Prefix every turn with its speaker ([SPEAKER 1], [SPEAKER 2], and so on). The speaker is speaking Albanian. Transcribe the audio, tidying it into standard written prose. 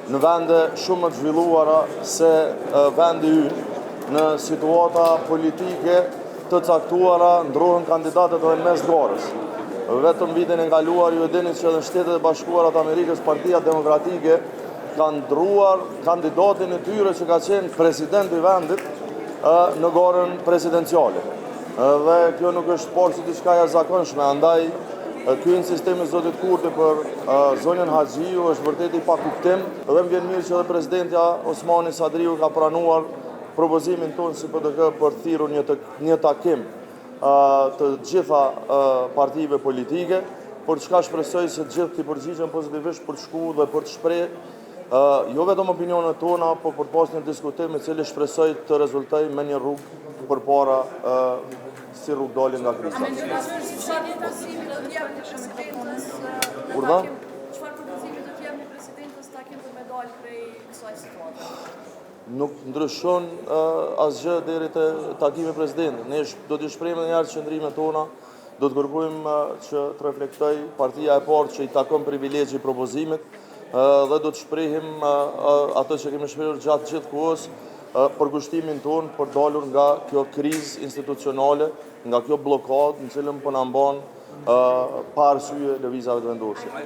[SPEAKER 1] në vende shumë të zhvilluara se vendi ynë, në situata politike të caktuara ndrohen kandidatët dhe mes garës. Vetëm vitin e kaluar ju e dini që në Shtetet e Bashkuara të Amerikës Partia Demokratike ka ndruar kandidatin e tyre që ka qenë presidenti i vendit në garën presidenciale. Dhe kjo nuk është parë si diçka e jashtëzakonshme, andaj ky insistim i zotit Kurti për zonën Haxhiu është vërtet i pakuptim dhe më vjen mirë që edhe presidenti Osmani Sadriu ka pranuar propozimin tonë si PDK për thirrur një takim të gjitha partive politike, për çka shpresoj se gjithë të përgjigjen pozitivisht për të shkuar dhe për të shprehë jo vetëm opinionet tona, por për pas një diskutim i cili shpresoj të rezultojë me një rrugë përpara si rrugë dalje nga kriza.
[SPEAKER 2] Çfarë propozimi do të jap presidentës? Çfarë propozimi do të jap presidentës takim për me dalë prej kësaj situate?
[SPEAKER 1] Nuk ndryshon asgjë deri te takimi i presidentit. Ne do të shprehim edhe qëndrimet tona, do të kërkojmë që të reflektoj partia e parë që i takon privilegji i propozimit dhe do të shprehim ato që kemi shprehur gjatë gjithë kohës për kushtimin tonë për dalur nga kjo krizë institucionale, nga kjo blokadë në cilën po na mban pa arsye lëvizjeve të vendosur.